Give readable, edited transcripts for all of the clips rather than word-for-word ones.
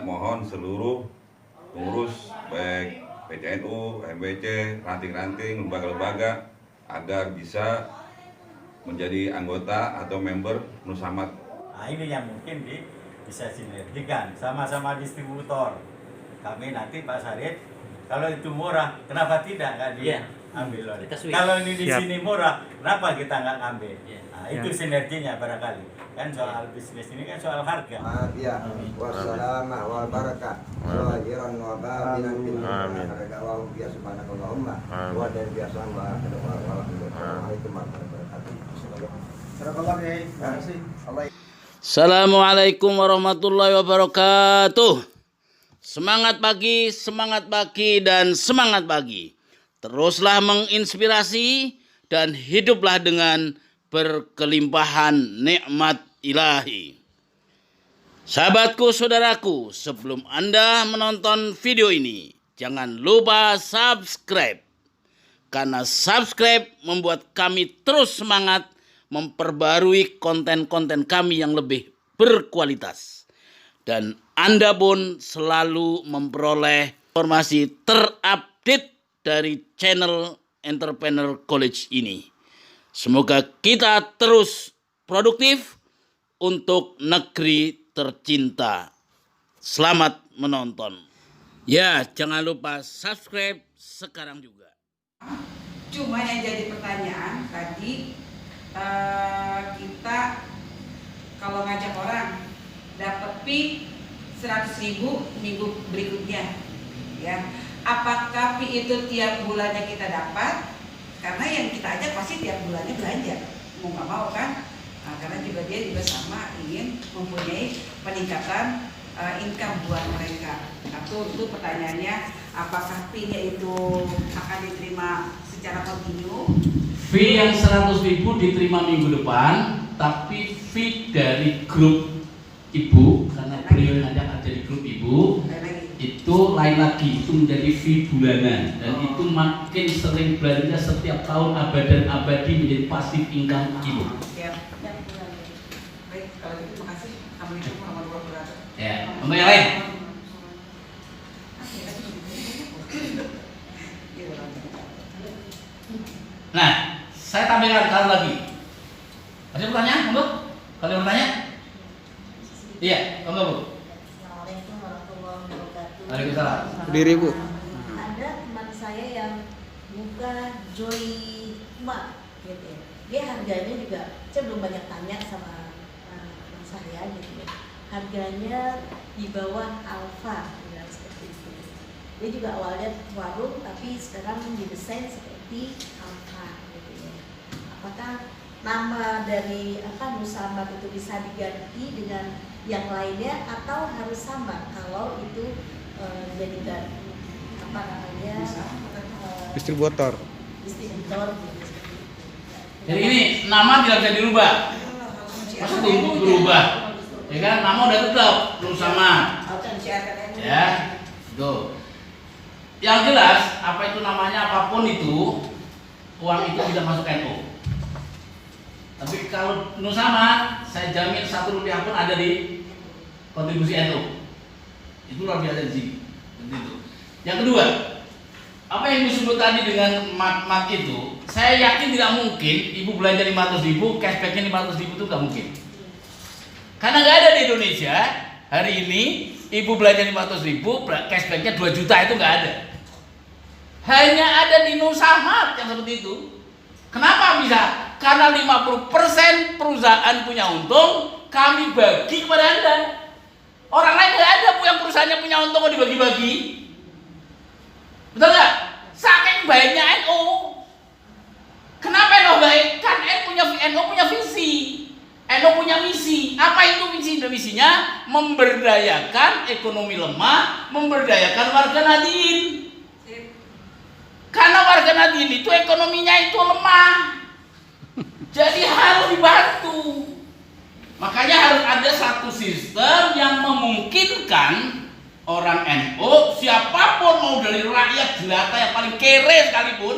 Mohon seluruh pengurus baik PCNU, MBC, ranting-ranting, lembaga-lembaga agar bisa menjadi anggota atau member Nusamat. Nah ini yang mungkin bisa sinergikan sama-sama distributor. Kami nanti Pak Sarif, kalau itu murah, kenapa tidak nggak diambil oleh? Kalau ini di sini murah, kenapa kita nggak ngambil? Nah, itu sinerginya barangkali. Kan soal bisnis ini kan soal harga. Iya. Wassalamah wal barakah. Wajiran wa babinan bin harga wa biya subhanakallahumma wa dan biasa wa Assalamualaikum warahmatullahi wabarakatuh. Assalamualaikum warahmatullahi wabarakatuh. Semangat pagi, dan semangat pagi. Teruslah menginspirasi dan hiduplah dengan berkelimpahan nikmat ilahi. Sahabatku, saudaraku, sebelum Anda menonton video ini, jangan lupa subscribe. Karena subscribe membuat kami terus semangat memperbarui konten-konten kami yang lebih berkualitas. Dan Anda pun selalu memperoleh informasi terupdate dari channel Entrepreneur College ini. Semoga kita terus produktif untuk negeri tercinta. Selamat menonton. Ya, jangan lupa subscribe sekarang juga. Cuma yang jadi pertanyaan tadi, kita kalau ngajak orang dapat fee 100.000 minggu berikutnya, ya. Apakah fee itu tiap bulannya kita dapat? Karena yang kita ajak pasti tiap bulannya belanja, mau nggak mau kan? Nah, karena juga dia juga sama ingin mempunyai peningkatan income buat mereka. Satu itu pertanyaannya, apakah fee-nya itu akan diterima secara kontinu? Fee yang 100.000 diterima minggu depan, tapi fee dari grup ibu, karena beliau yang ada di grup ibu, itu lain lagi, itu menjadi fee bulanan, dan itu makin sering belanja setiap tahun abadan abadi menjadi pasif income ibu. Baik, kalau gitu makasih. Assalamualaikum warahmatullahi wabarakatuh. Ya, untuk yang lain. Nah, saya tampilkan kali lagi. Ada pertanyaan, Bu? Kalau bertanya? Iya, enggak, Bu? Assalamualaikum warahmatullahi wabarakatuh. Waalaikumsalam. Berdiri, Bu. Ada teman saya yang buka Joy Mart gitu ya. Dia harganya juga, saya belum banyak tanya sama teman saya gitu ya. Harganya di bawah Alfa, bilang seperti itu. Dia juga awalnya warung, tapi sekarang didesain seperti Alfa gitu ya. Apakah nama dari Nusamat itu bisa diganti dengan yang lainnya atau harus sama kalau itu jadikan Distributor. distributor gitu. Jadi ini nama tidak bisa dirubah. Masa berubah? Ya kan, nama udah tetap Nusamat. Ya, tuh. Yang jelas, apa itu namanya apapun itu, uang itu tidak masuk NU. Tapi kalau Nusamat, saya jamin 1 rupiah pun ada di kontribusi NU. Itu luar biasa di sini. Itu. Yang kedua, apa yang disebut tadi dengan mat itu, saya yakin tidak mungkin ibu belanja 500.000, cashbacknya 500.000 itu nggak mungkin. Karena nggak ada di Indonesia hari ini ibu belanja 500.000, cashbacknya 2 juta itu nggak ada. Hanya ada di Nusamat yang seperti itu. Kenapa bisa? Karena 50% perusahaan punya untung, kami bagi kepada Anda. Orang lain nggak ada yang perusahaannya punya untung kok dibagi-bagi. Betul nggak? Saking baiknya NU. Kenapa NU baik? Kan NU punya visi, NU punya misi. Apa itu visi dan misinya? Memberdayakan ekonomi lemah, memberdayakan warga Nahdien. Karena warga Nahdien itu ekonominya itu lemah, jadi harus dibantu. Makanya harus ada satu sistem yang memungkinkan orang NU, siapapun mau dari rakyat jelata yang paling kere sekalipun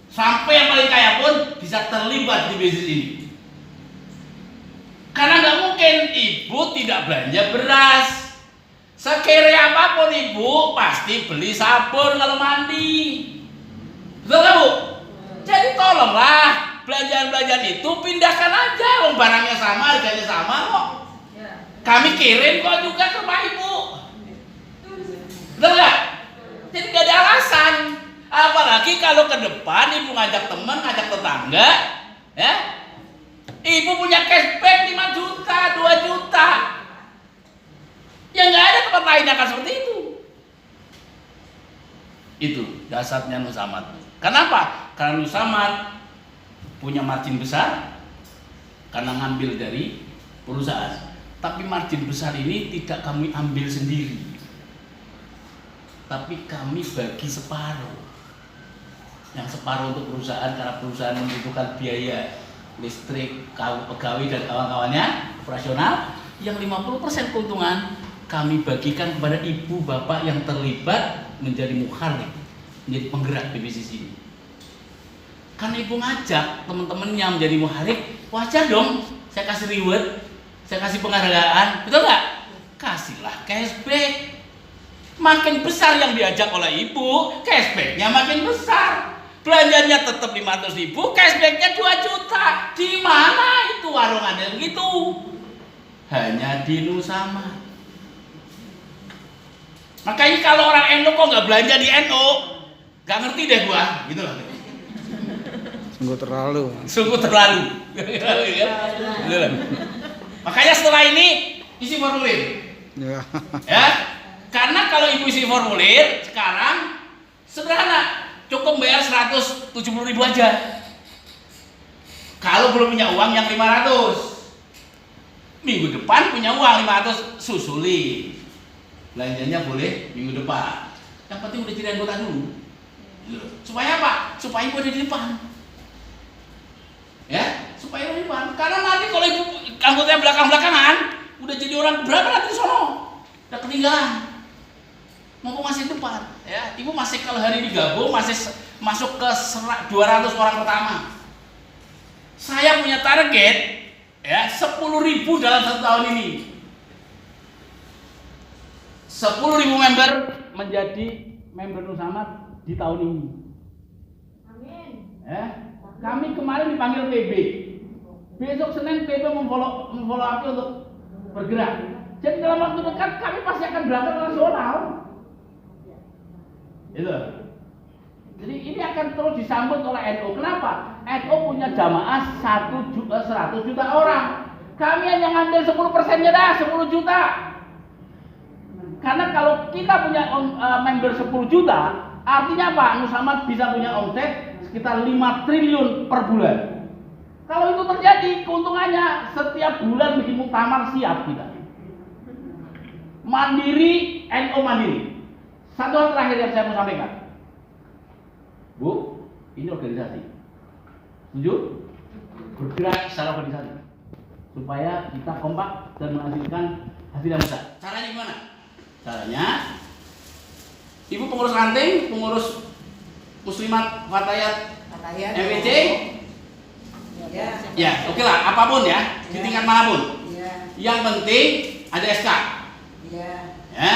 sampai yang paling kaya pun bisa terlibat di bisnis ini. Karena nggak mungkin ibu tidak belanja beras, Sekere apapun ibu pasti beli sabun kalau mandi. Betul nggak bu? Jadi tolonglah belanjaan-belanjaan itu pindahkan aja, wong barangnya sama, harganya sama kok. Kami kirim kok juga ke rumah ibu. Betul nggak? Jadi nggak ada alasan. Apalagi kalau ke depan ibu ngajak teman, ngajak tetangga, ya. Ibu punya cashback 5 juta, 2 juta. Ya nggak ada tempat lain akan seperti itu. Itu dasarnya Nusamad. Kenapa? Karena Nusamad punya margin besar karena ngambil dari perusahaan. Tapi margin besar ini tidak kami ambil sendiri, tapi kami bagi separuh. Yang separuh untuk perusahaan karena perusahaan membutuhkan biaya listrik, pegawai dan kawan-kawannya operasional. Yang 50% keuntungan kami bagikan kepada ibu bapak yang terlibat menjadi mukharrik, menjadi penggerak di bisnis ini. Karena ibu ngajak teman-temannya menjadi mukharrik, wajar dong saya kasih reward, saya kasih penghargaan, betul nggak? Kasihlah cashback. Makin besar yang diajak oleh ibu, cashbacknya makin besar. Belanjanya tetap 500.000, cashbacknya 2 juta. Di mana itu warungannya begitu? Hanya di Nusamad. Makanya kalau orang NU kok nggak belanja di NU, nggak ngerti deh gua, gitu loh. Sungguh terlalu. Makanya setelah ini isi formulir. Ya, karena kalau ibu isi formulir sekarang sederhana, cukup bayar 170.000 aja. Kalau belum punya uang yang 500, minggu depan punya uang 500 susuli. Belanjanya boleh minggu depan. Yang penting udah jadi anggota dulu. Supaya apa? Supaya ibu ada di depan. Ya, supaya di depan. Karena nanti kalau ibu anggotanya belakang-belakangan, udah jadi orang berapa nanti di sono? Udah ketinggalan. Mumpung masih depan, ya. Ibu masih kalau hari ini gabung masih masuk ke 200 orang pertama. Saya punya target ya 10.000 dalam 1 tahun ini. 10.000 member menjadi member Nusamad di tahun ini. Amin. Ya. Kami kemarin dipanggil PB. Besok Senin PB memfollow up untuk bergerak. Jadi dalam waktu dekat kami pasti akan berangkat nasional. Itu. Jadi ini akan terus disambut oleh NU. Kenapa? NU punya jamaah 100 juta orang. Kami hanya ngambil 10%-nya dah, 10 juta. Karena kalau kita punya member 10 juta, artinya apa? Nusamad bisa punya omset sekitar 5 triliun per bulan. Kalau itu terjadi, keuntungannya setiap bulan bikin muktamar siap kita. Mandiri, NU mandiri. Satu hal terakhir yang saya mau sampaikan. Bu, ini organisasi. Setuju? Bergerak secara organisasi. Supaya kita kompak dan menghasilkan hasil yang besar. Caranya gimana? Caranya, ibu pengurus ranting, pengurus Muslimat Fatayat MWC, ya oke lah, apapun ya, di tingkat manapun. Yang penting ada SK. Ya.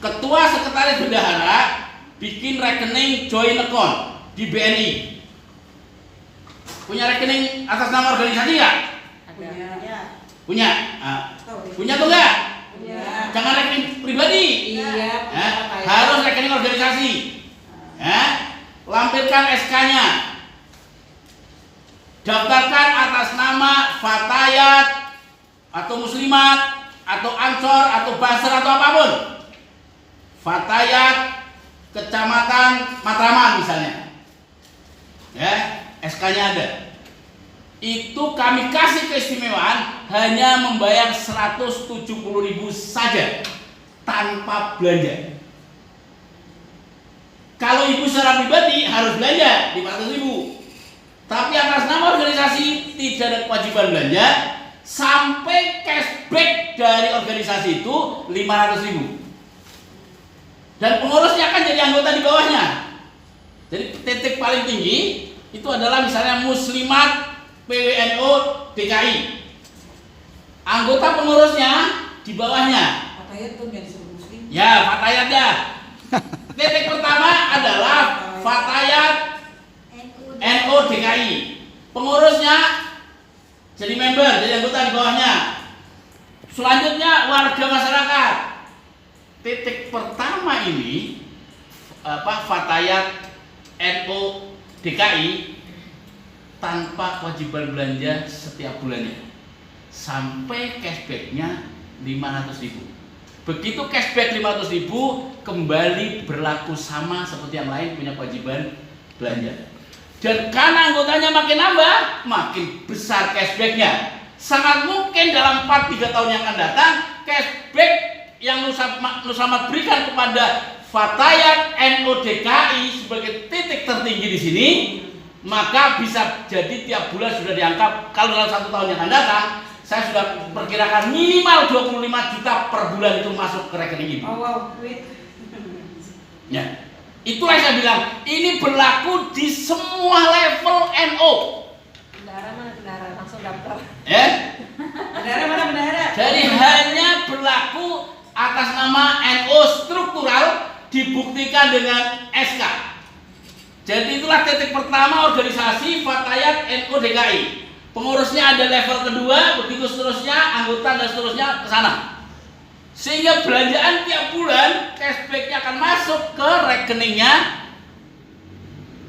Ketua Sekretaris Bendahara bikin rekening joint account di BNI. Punya rekening atas nama organisasi nggak? Punya. Punya tuh nggak? Jangan rekening pribadi. Harus rekening organisasi. Ya. Lampirkan SK-nya. Daftarkan atas nama Fatayat atau Muslimat atau Ansor atau Basar atau apapun. Fatayat Kecamatan Matraman misalnya. Ya, SK-nya ada. Itu kami kasih keistimewaan hanya membayar 170.000 saja tanpa belanja. Kalau ibu secara pribadi harus belanja 500.000. Tapi atas nama organisasi tidak ada kewajiban belanja sampai cashback dari organisasi itu 500.000. Dan pengurusnya akan jadi anggota di bawahnya. Jadi titik paling tinggi itu adalah misalnya Muslimat PWNU DKI. Anggota pengurusnya di bawahnya Fatayat tuh yang disebut muslim. Ya, fatayat ya. Titik pertama adalah fatayat NU DKI. Pengurusnya jadi member, jadi anggota di bawahnya. Selanjutnya warga masyarakat. Titik pertama ini fatayat NU DKI tanpa kewajiban belanja setiap bulannya sampai cashbacknya 500.000. Begitu cashback 500.000 kembali berlaku sama seperti yang lain punya kewajiban belanja. Dan karena anggotanya makin nambah, makin besar cashbacknya. Sangat mungkin dalam 4-3 tahun yang akan datang cashback yang Nusamat berikan kepada fatayat NU DKI sebagai titik tertinggi di sini, maka bisa jadi tiap bulan sudah dianggap, kalau dalam 1 tahun yang akan datang saya sudah perkirakan minimal 25 juta per bulan itu masuk ke rekening ibu. Oh wow, wait. Ya, itulah saya bilang ini berlaku di semua level NU. Bendahara mana bendahara? Langsung daftar. Bendahara mana bendahara? Jadi hanya berlaku atas nama NU struktural dibuktikan dengan SK. Jadi itulah titik pertama organisasi fatayat NU DKI. Pengurusnya ada level kedua, begitu seterusnya, anggota dan seterusnya ke sana. Sehingga belanjaan tiap bulan cashbacknya akan masuk ke rekeningnya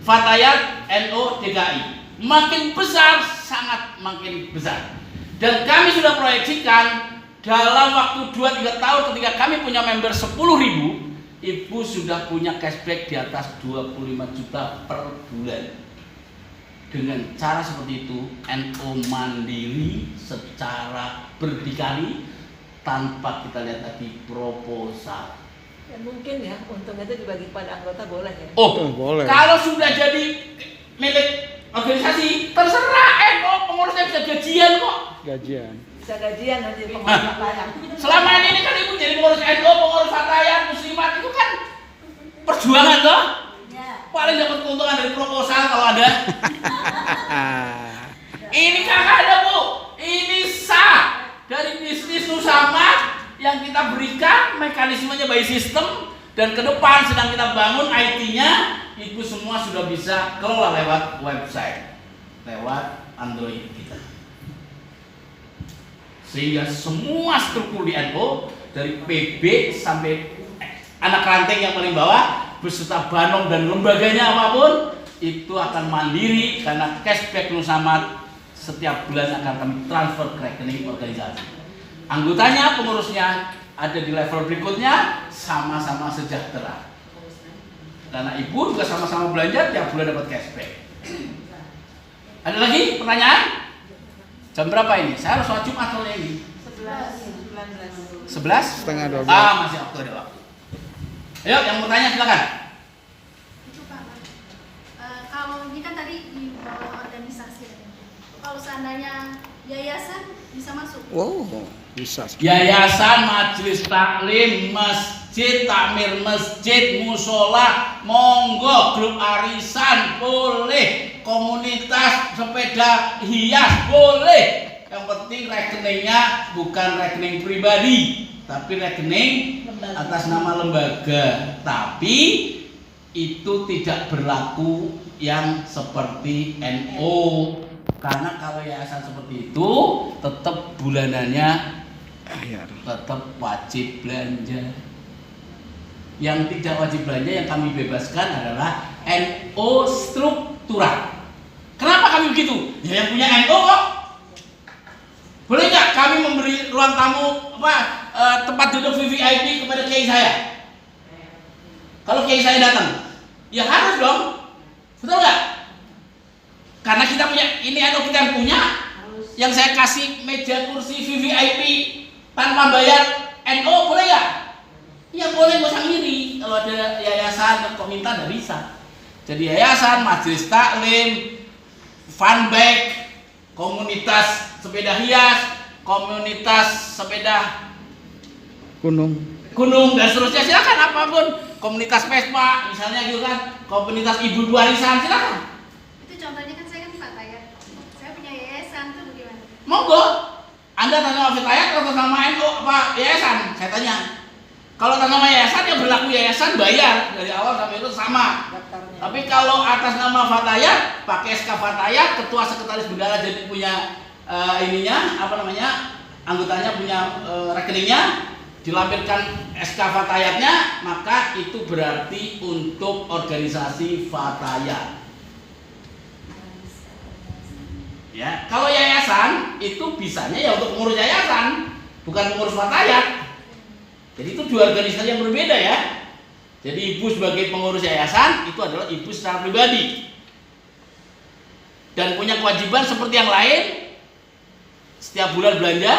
fatayat NU DKI. Makin besar, sangat makin besar. Dan kami sudah proyeksikan dalam waktu 2-3 tahun ketika kami punya member 10.000, ibu sudah punya cashback di atas 25 juta per bulan. Dengan cara seperti itu, NU mandiri secara berdikari tanpa kita lihat tadi proposal. Ya, mungkin ya, untung itu dibagi pada anggota boleh ya. Oh, boleh. Kalau sudah jadi milik organisasi, terserah NU pengurusnya bisa gajian kok. Gajian. Bisa gajian nanti pengurus fatayat. Selama ini kan ibu jadi pengurus NU, pengurus fatayat, muslimat itu kan perjuangan toh. Ya. Paling dapat keuntungan dari proposal kalau ada. Ini kakak ada bu, ini sah dari bisnis Nusamat yang kita berikan mekanismenya by system dan ke depan sedang kita bangun IT-nya. Ibu semua sudah bisa kelola lewat website, lewat Android kita. Sehingga semua struktur di NU dari PB sampai anak ranting yang paling bawah beserta Banong dan lembaganya apapun itu akan mandiri karena cashback Nusamat setiap bulan akan kami transfer ke rekening organisasi. Anggotanya, pengurusnya ada di level berikutnya sama-sama sejahtera. Karena ibu juga sama-sama belanja tiap bulan dapat cashback. Ada lagi pertanyaan? Jam berapa ini? Saya harus sholat Jumat soalnya ini. 19. 11? Setengah 12. Masih waktu ada waktu. Ayo, yang mau tanya silakan. Itu Pak, kalau ini kan tadi di bawah organisasi, kalau seandainya yayasan bisa masuk? Wow, bisa. Yayasan, majelis taklim, masjid, takmir masjid, musola, monggo, grup arisan boleh, komunitas sepeda hias boleh. Yang penting rekeningnya bukan rekening pribadi, tapi rekening atas nama lembaga. Tapi itu tidak berlaku yang seperti NU. Karena kalau yayasan seperti itu tetap bulanannya tetap wajib belanja. Yang tidak wajib belanja yang kami bebaskan adalah NU struktural. Kenapa kami begitu? Ya yang punya NU kok. Boleh nggak kami memberi ruang tamu tempat duduk VVIP kepada kiai saya? Kalau kiai saya datang, ya harus dong, betul nggak? Karena kita punya ini NU kita yang punya, yang saya kasih meja kursi VVIP tanpa bayar NU boleh nggak? Ya boleh, nggak usah ngiri. Kalau ada yayasan dan komunitas nggak bisa. Jadi yayasan, majelis taklim, funbag, komunitas sepeda hias, komunitas sepeda Gunung. dan seterusnya silakan apapun, komunitas Vespa misalnya gitu kan, komunitas ibu warisan silakan. Itu contohnya kan saya kan fatayat, saya punya yayasan tuh bagaimana? Monggo, Anda atas nama Fatayat atau atas nama NU apa yayasan? Saya tanya. Kalau atas nama yayasan ya berlaku yayasan, bayar dari awal sampai itu sama. Tapi kalau atas nama Fatayat, pakai SK Fatayat, ketua sekretaris bendahara jadi punya anggotanya punya rekeningnya, dilampirkan SK Fatayatnya, maka itu berarti untuk organisasi Fatayat. Ya, kalau yayasan itu bisanya ya untuk pengurus yayasan, bukan pengurus Fatayat. Jadi itu dua organisasi yang berbeda ya. Jadi ibu sebagai pengurus yayasan itu adalah ibu secara pribadi dan punya kewajiban seperti yang lain, setiap bulan belanja.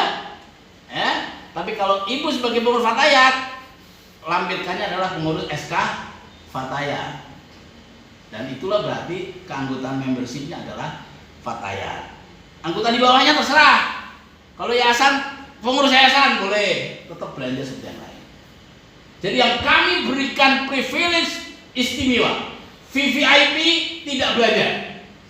Ya. Tapi kalau ibu sebagai pengurus Fatayat, lampirkannya adalah pengurus SK Fatayat. Dan itulah berarti keanggotaan membershipnya adalah Fatayat. Anggota di bawahnya terserah. Kalau yayasan, pengurus yayasan boleh tetap belanja seperti yang lain. Jadi yang kami berikan privilege istimewa, VVIP tidak belanja,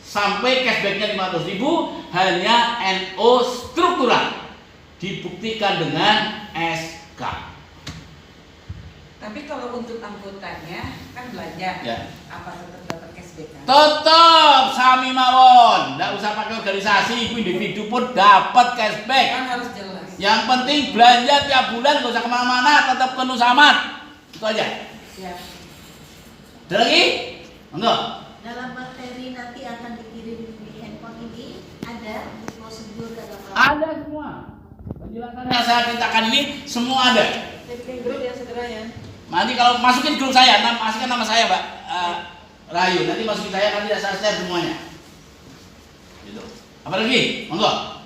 sampai cashbacknya 500.000, hanya NO struktural, dibuktikan dengan SK. Tapi kalau untuk anggotanya kan belanja, Ya. apa tetap dapat cashback kan? Tetap sami mawon, tidak usah pakai organisasi, ibu individu pun dapat cashback. Kan harus jelas. Yang penting belanja tiap bulan, nggak usah kemana-mana, tetap ke Nusamat, itu aja. Ya. Ada lagi? Enggak? Dalam materi nanti akan dikirim di handphone ini ada di prosedur dalam Ada semua. Penjelasan yang saya ceritakan ini semua ada. Bikin grup ya segera ya. Nanti kalau masukin grup saya, masukkan nama saya, Mbak Rayu. Nanti masukin saya, nanti saya share semuanya. Gitu. Apa lagi? Monggo.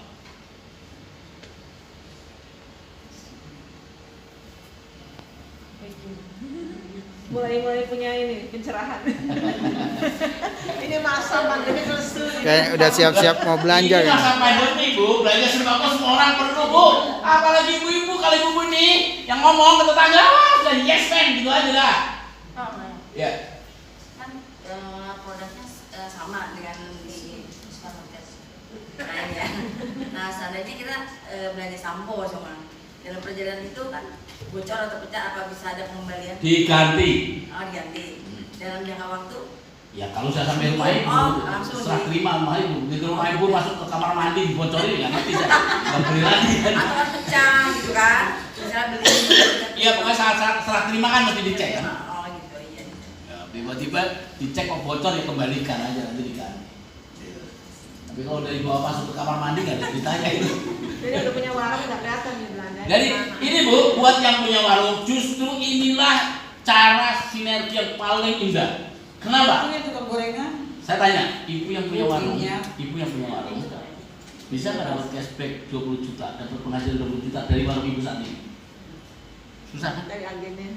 Mulai punya ini pencerahan. Ini masa pandemi selesai. Kayak udah siap-siap mau belanja Ini ya. masa pandemi, Bu. Belanja sembako semua orang perlu, Bu. Apalagi ibu-ibu, kalau ibu-ibu ini yang ngomong ke tetangga, sudah yes man, gitu aja lah. Ya. Kan produknya sama dengan di supermarket lain ya. Nah, seandainya kita belanja sampo semua, dalam perjalanan itu kan bocor atau pecah, apa bisa ada pengembalian? Diganti. Oh, diganti. Dalam jangka waktu? Ya kalau saya sampai rumah ibu, langsung serah terima rumah ibu. Begitu rumah ibu masuk ke kamar mandi dibocorin, nggak ngerti saya. Nggak beli lagi kan. Atau kan pecah gitu kan? Misalnya beli. Iya, pokoknya saat serah terima kan mesti dicek kan. Oh gitu, iya. Ya, tiba-tiba dicek kok bocor ya kembalikan aja nanti diganti. Tapi kalau dari bawah masuk ke kamar mandi nggak ada ditanya itu. Jadi udah punya warung nggak kelihatan ya belanja. Jadi ini Bu, buat yang punya warung, justru inilah cara sinergi yang paling indah. Kenapa? Itu tukang gorengan. Saya tanya, ibu yang punya warung, Buktinya. ibu yang punya warung, bisa nggak dapat cashback 20 juta, dapat penghasilan 20 juta dari warung ibu saat ini? Susah kan? Dari agennya.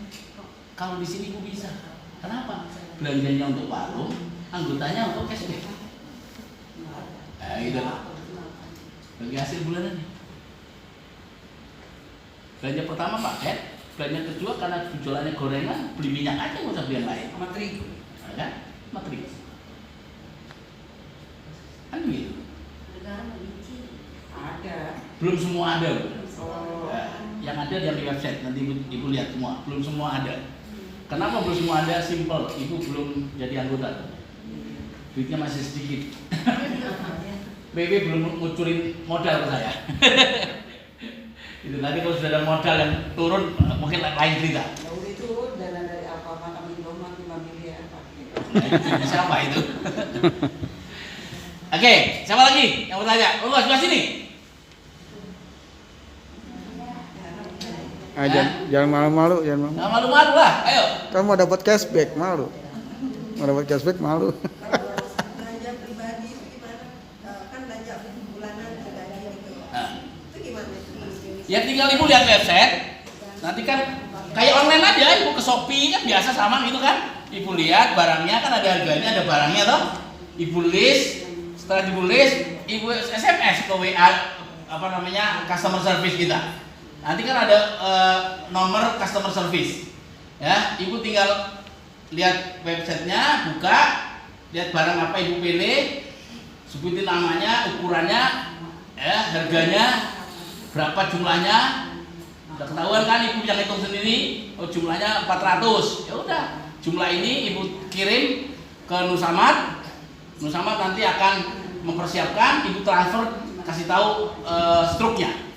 Kalau di sini ibu bisa. Kenapa? Belanjanya untuk warung, anggotanya untuk cashback. Nah, gitu. Bagi hasil bulanan. Belanja pertama paket, belanja kedua karena jualannya gorengan, beli minyak aja nggak usah beli yang lain. Sama terigu. Kan? Materi. Kan gitu. Negara memiliki. Ada. Belum semua ada, Bu. Oh. Ya, yang ada di website, nanti ibu lihat semua. Belum semua ada. Kenapa belum semua ada? Simple, ibu belum jadi anggota. Duitnya masih sedikit. BB belum ngucurin modal ke saya. Itu nanti kalau sudah ada modal yang turun, mungkin lain cerita. Ya udah itu dana dari apa makan Indomie 5 miliar pakai. Siapa itu? Oke, siapa lagi yang mau tanya? Oh, sebelah sini. Jangan malu-malu, jangan malu. Nah, malu-malu lah, ayo. Kamu mau dapat cashback, malu. Mau dapat cashback, malu. Belanja pribadi itu gimana? Kan belanja bulanan pribadi gitu. Nah, Itu gimana? ya tinggal ibu lihat website. Nanti kan kayak online aja, ibu ke Shopee kan biasa sama gitu kan. Ibu lihat barangnya kan ada harganya, ada barangnya toh. Ibu list, setelah ibu list, ibu SMS ke WA apa namanya customer service kita. Nanti kan ada nomor customer service. Ya, ibu tinggal lihat websitenya, buka, lihat barang apa ibu pilih, sebutin namanya, ukurannya, ya, harganya. berapa jumlahnya? Udah ketahuan kan, ibu yang hitung sendiri. Oh, jumlahnya 400. Ya udah, jumlah ini ibu kirim ke Nusamad. Nusamad nanti akan mempersiapkan, ibu transfer, kasih tahu struknya.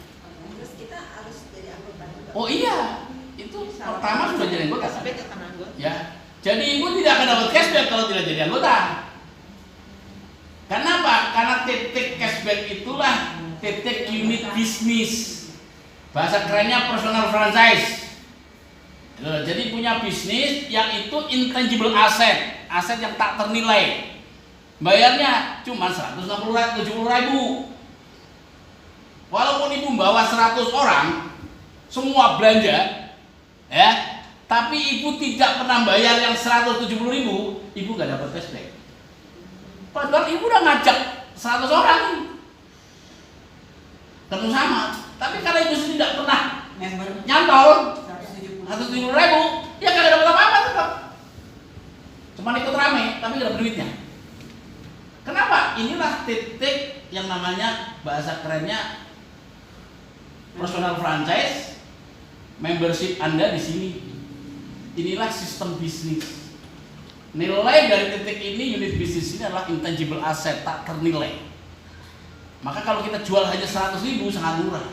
Terus kita harus jadi anggota juga. Oh iya, itu pertama sudah jadi anggota. Cashback akan anggota. Ya, jadi ibu tidak akan dapat cashback kalau tidak jadi anggota. Kenapa? Karena titik cashback itulah titik unit bisnis. Bahasa kerennya personal franchise. Jadi punya bisnis yang itu intangible asset, aset yang tak ternilai. Bayarnya cuma 170.000. Walaupun ibu bawa 100 orang semua belanja, ya, tapi ibu tidak pernah bayar yang 170.000, ibu gak dapat cashback. Padahal ibu udah ngajak 100 orang ketemu sama, tapi karena ibu tidak pernah nyantol 170.000, ya gak dapat apa-apa tetap. Cuma ikut rame, tapi gak dapat duitnya. Kenapa? Inilah titik yang namanya bahasa kerennya personal franchise, membership Anda di sini. Inilah sistem bisnis. Nilai dari titik ini, unit bisnis ini adalah intangible asset, tak ternilai. Maka kalau kita jual hanya 100.000 sangat murah.